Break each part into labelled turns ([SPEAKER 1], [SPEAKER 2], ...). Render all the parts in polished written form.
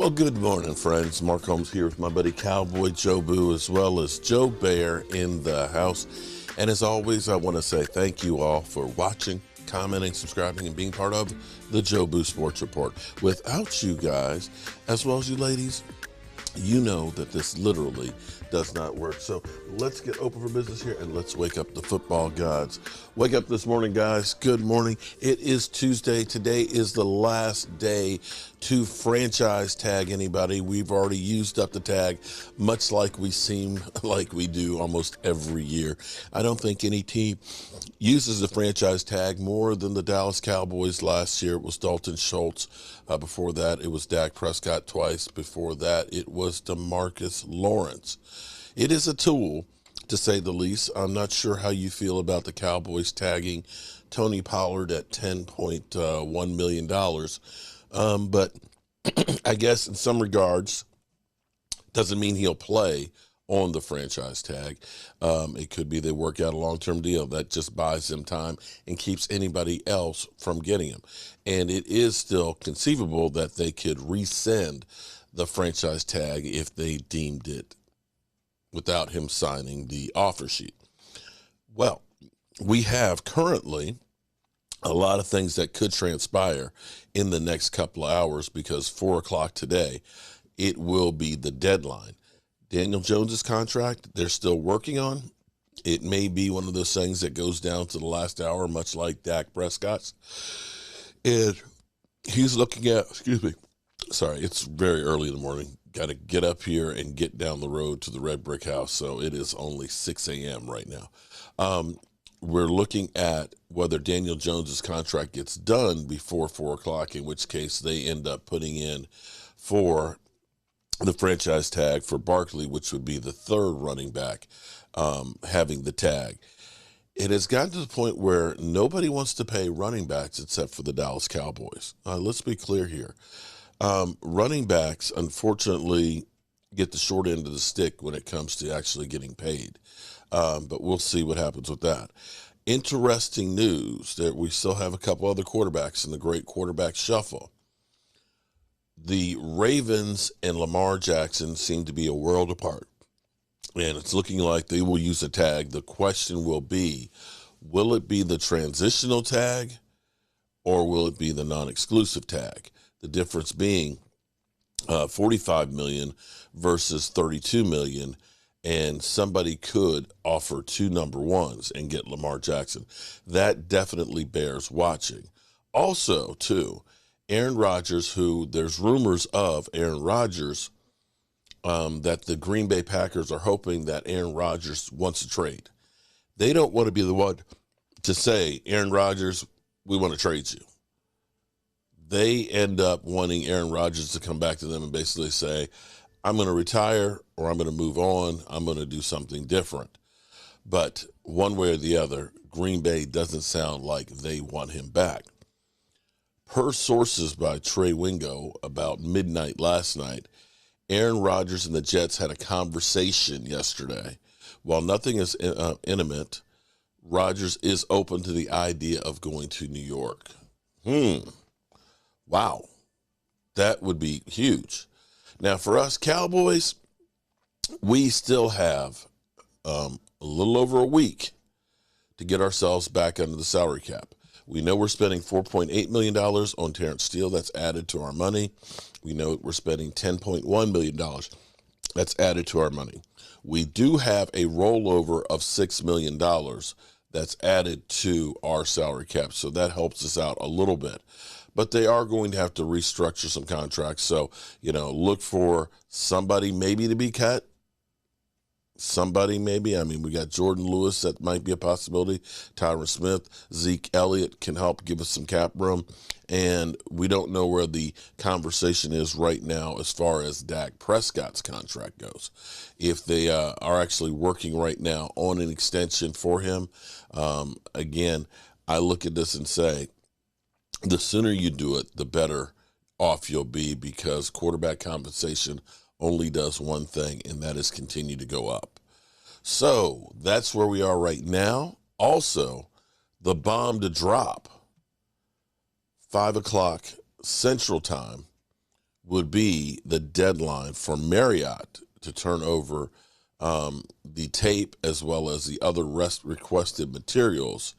[SPEAKER 1] Well, good morning, friends. Mark Holmes here with my buddy Cowboy Joe Boo, as well as Joe Bear in the house. And as always, I want to say thank you all for watching, commenting, subscribing, and being part of the Joe Boo Sports Report. Without you guys, as well as you ladies, you know that this literally does not work. So let's get open for business here and let's wake up the football gods. Wake up this morning, guys. Good morning. It is Tuesday. Today is the last day to franchise tag anybody. We've already used up the tag, much like we seem like we do almost every year. I don't think any team uses the franchise tag more than the Dallas Cowboys last year. It was Dalton Schultz. Before that, it was Dak Prescott twice. Before that, it was DeMarcus Lawrence. It is a tool, to say the least. I'm not sure how you feel about the Cowboys tagging Tony Pollard at $10.1 million. But I guess in some regards, doesn't mean he'll play on the franchise tag. It could be they work out a long-term deal that just buys them time and keeps anybody else from getting him. And it is still conceivable that they could rescind the franchise tag if they deemed it without him signing the offer sheet. Well, we have currently a lot of things that could transpire in the next couple of hours because 4 o'clock today, it will be the deadline. Daniel Jones's contract, they're still working on. It may be one of those things that goes down to the last hour, much like Dak Prescott's. And he's looking at, sorry, it's very early in the morning. Got to get up here and get down the road to the Red Brick House. So it is only 6 a.m. right now. We're looking at whether Daniel Jones's contract gets done before 4 o'clock, in which case they end up putting in for the franchise tag for Barkley, which would be the third running back having the tag. It has gotten to the point where nobody wants to pay running backs except for the Dallas Cowboys. Let's be clear here. Running backs, unfortunately, get the short end of the stick when it comes to actually getting paid. But we'll see what happens with that. Interesting news that we still have a couple other quarterbacks in the great quarterback shuffle. The Ravens and Lamar Jackson seem to be a world apart. And it's looking like they will use a tag. The question will be the transitional tag or will it be the non-exclusive tag? The difference being $45 million versus $32 million. And somebody could offer two number ones and get Lamar Jackson. That definitely bears watching. Also, too, Aaron Rodgers, who there's rumors of Aaron Rodgers, that the Green Bay Packers are hoping that Aaron Rodgers wants to trade. They don't want to be the one to say, Aaron Rodgers, we want to trade you. They end up wanting Aaron Rodgers to come back to them and basically say, I'm going to retire or I'm going to move on. I'm going to do something different. But one way or the other, Green Bay doesn't sound like they want him back. Per sources by Trey Wingo about midnight last night, Aaron Rodgers and the Jets had a conversation yesterday. While nothing is intimate, Rodgers is open to the idea of going to New York. Wow. That would be huge. Now, for us Cowboys, we still have a little over a week to get ourselves back under the salary cap. We know we're spending $4.8 million on Terrence Steele. That's added to our money. We know we're spending $10.1 million. That's added to our money. We do have a rollover of $6 million that's added to our salary cap, so that helps us out a little bit. But they are going to have to restructure some contracts. So, look for somebody maybe to be cut. Somebody maybe. I mean, we got Jordan Lewis. That might be a possibility. Tyron Smith. Zeke Elliott can help give us some cap room. And we don't know where the conversation is right now as far as Dak Prescott's contract goes. If they are actually working right now on an extension for him, again, I look at this and say, the sooner you do it, the better off you'll be because quarterback compensation only does one thing, and that is continue to go up. So that's where we are right now. Also, the bomb to drop, 5 o'clock Central Time, would be the deadline for Marriott to turn over the tape as well as the other requested materials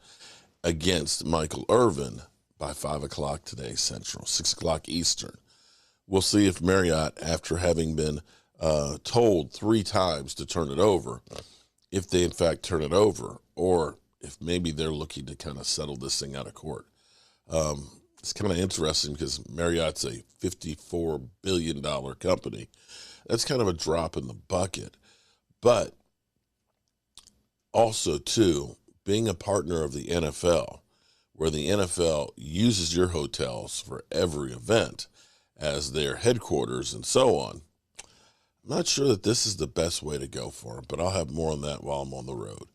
[SPEAKER 1] against Michael Irvin by 5 o'clock today Central, 6 o'clock Eastern. We'll see if Marriott, after having been told 3 times to turn it over, if they in fact turn it over, or if maybe they're looking to kind of settle this thing out of court. It's kind of interesting because Marriott's a $54 billion company. That's kind of a drop in the bucket. But also, too, being a partner of the NFL, where the NFL uses your hotels for every event as their headquarters and so on, I'm not sure that this is the best way to go for them, but I'll have more on that while I'm on the road.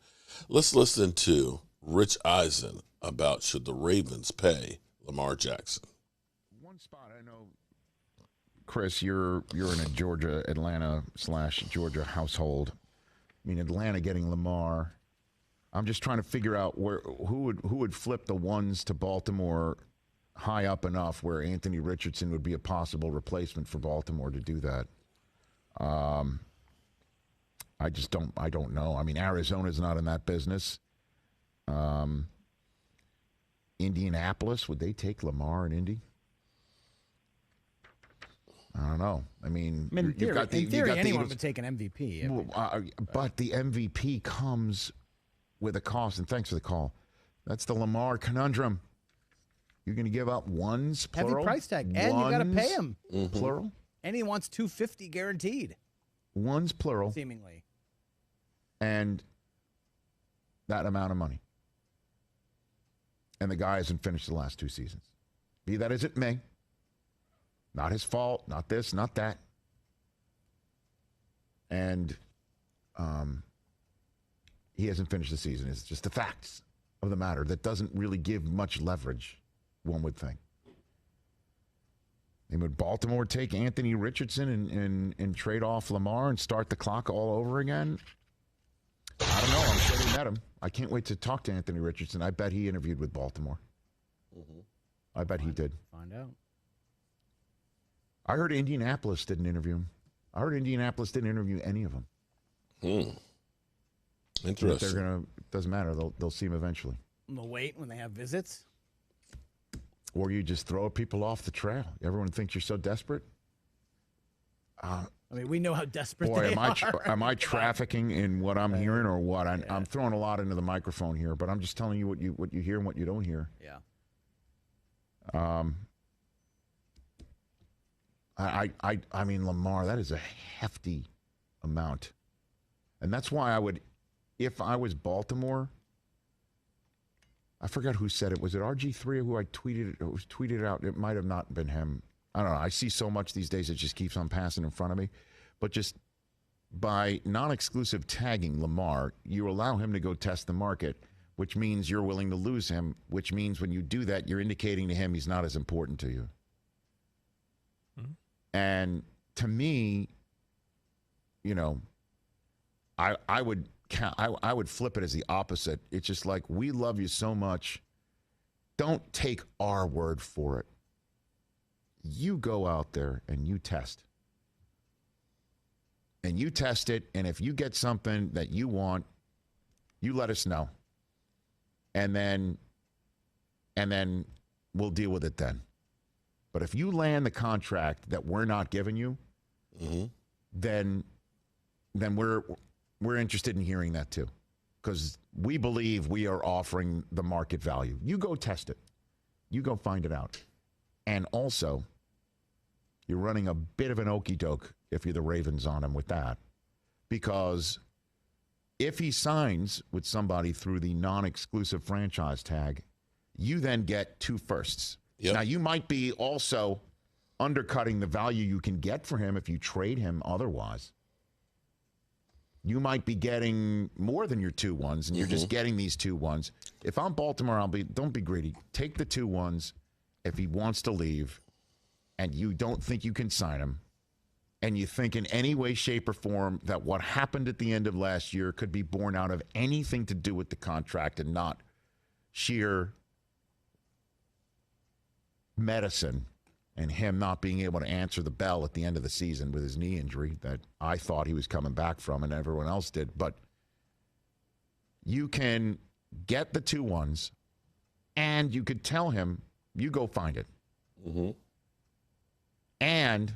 [SPEAKER 1] Let's listen to Rich Eisen about should the Ravens pay Lamar Jackson.
[SPEAKER 2] One spot I know, Chris, you're in a Georgia, Atlanta/Georgia household. I mean, Atlanta getting Lamar. I'm just trying to figure out who would flip the ones to Baltimore high up enough where Anthony Richardson would be a possible replacement for Baltimore to do that. I don't know. I mean, Arizona's not in that business. Indianapolis, would they take Lamar in Indy? I don't know. I mean,
[SPEAKER 3] in theory, anyone would take an MVP.
[SPEAKER 2] But the MVP comes with a cost, and thanks for the call. That's the Lamar conundrum. You're going to give up ones, plural?
[SPEAKER 3] Heavy price tag, and you got to pay him.
[SPEAKER 2] Mm-hmm. Plural?
[SPEAKER 3] And he wants $250 guaranteed.
[SPEAKER 2] Ones, plural.
[SPEAKER 3] Seemingly.
[SPEAKER 2] And that amount of money. And the guy hasn't finished the last 2 seasons. Be that as it may. Not his fault, not this, not that. And he hasn't finished the season. It's just the facts of the matter. That doesn't really give much leverage, one would think. And would Baltimore take Anthony Richardson and trade off Lamar and start the clock all over again? I don't know. I'm sure they met him. I can't wait to talk to Anthony Richardson. I bet he interviewed with Baltimore. Mm-hmm. I bet he did.
[SPEAKER 3] Find out.
[SPEAKER 2] I heard Indianapolis didn't interview him. I heard Indianapolis didn't interview any of them.
[SPEAKER 1] Interesting.
[SPEAKER 2] Doesn't matter. They'll see him eventually.
[SPEAKER 3] They'll wait when they have visits.
[SPEAKER 2] Or you just throw people off the trail. Everyone thinks you're so desperate.
[SPEAKER 3] I mean, we know how desperate
[SPEAKER 2] they
[SPEAKER 3] are.
[SPEAKER 2] Am I trafficking in what I'm hearing or what? I'm throwing a lot into the microphone here, but I'm just telling you what you hear and what you don't hear.
[SPEAKER 3] Yeah.
[SPEAKER 2] I mean, Lamar, that is a hefty amount. And that's why I would, if I was Baltimore, I forgot who said it. Was it RG3 who I tweeted out? It might have not been him. I don't know. I see so much these days it just keeps on passing in front of me. But just by non-exclusive tagging Lamar, you allow him to go test the market, which means you're willing to lose him, which means when you do that, you're indicating to him he's not as important to you. Mm-hmm. And to me, you know, I would flip it as the opposite. It's just like, we love you so much. Don't take our word for it. You go out there and you test. And you test it, and if you get something that you want, you let us know. And then we'll deal with it then. But if you land the contract that we're not giving you, mm-hmm. then we're interested in hearing that too. Because we believe we are offering the market value. You go test it. You go find it out. And also, you're running a bit of an okey-doke if you're the Ravens on him with that. Because if he signs with somebody through the non-exclusive franchise tag, you then get 2 firsts. Yep. Now, you might be also undercutting the value you can get for him if you trade him otherwise. You might be getting more than your 2 ones, and you're just getting these 2 ones. If I'm Baltimore, don't be greedy. Take the 2 ones if he wants to leave, and you don't think you can sign him, and you think in any way, shape, or form that what happened at the end of last year could be born out of anything to do with the contract and not sheer medicine, and him not being able to answer the bell at the end of the season with his knee injury that I thought he was coming back from and everyone else did. But you can get the 2-1s, and you could tell him, you go find it.
[SPEAKER 1] Mm-hmm.
[SPEAKER 2] And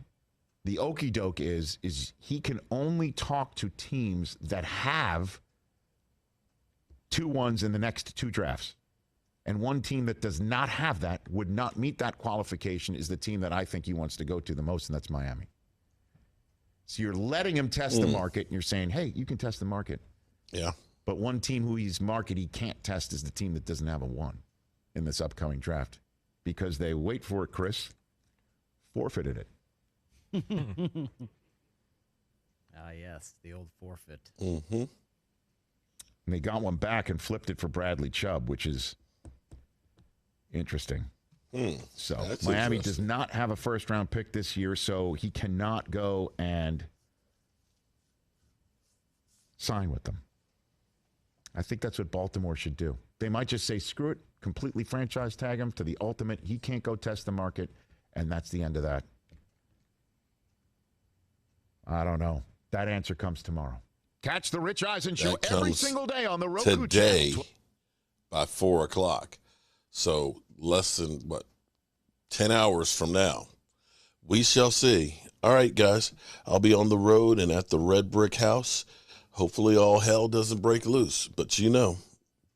[SPEAKER 2] the okie doke is he can only talk to teams that have 2-1s in the next 2 drafts. And one team that does not have that, would not meet that qualification, is the team that I think he wants to go to the most, and that's Miami. So you're letting him test the market, and you're saying, hey, you can test the market.
[SPEAKER 1] Yeah.
[SPEAKER 2] But one team who he's market he can't test is the team that doesn't have a 1 in this upcoming draft. Because they, wait for it, Chris, forfeited it.
[SPEAKER 3] Yes, the old forfeit.
[SPEAKER 1] Mm-hmm.
[SPEAKER 2] And they got one back and flipped it for Bradley Chubb, which is interesting. So
[SPEAKER 1] That's
[SPEAKER 2] Miami
[SPEAKER 1] interesting.
[SPEAKER 2] does not have a first-round pick this year, so he cannot go and sign with them. I think that's what Baltimore should do. They might just say, screw it, completely franchise tag him to the ultimate. He can't go test the market, and that's the end of that. I don't know. That answer comes tomorrow. Catch the Rich Eisen Show
[SPEAKER 1] That
[SPEAKER 2] every
[SPEAKER 1] comes
[SPEAKER 2] single day on the Roku
[SPEAKER 1] today
[SPEAKER 2] channel.
[SPEAKER 1] by 4 o'clock. So less than, 10 hours from now. We shall see. All right, guys. I'll be on the road and at the Red Brick House. Hopefully all hell doesn't break loose. But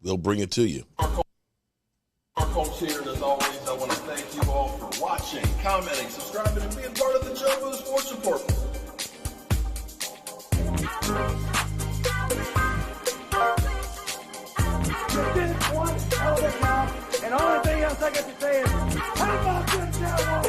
[SPEAKER 1] they'll bring it to you. Our folks here, and as always, I want to thank you all for watching, commenting, subscribing, and being part of the Joe Boo Sports Report.
[SPEAKER 4] You did one hell of a job, and the only thing else I got to say is, how about this, Cowboys?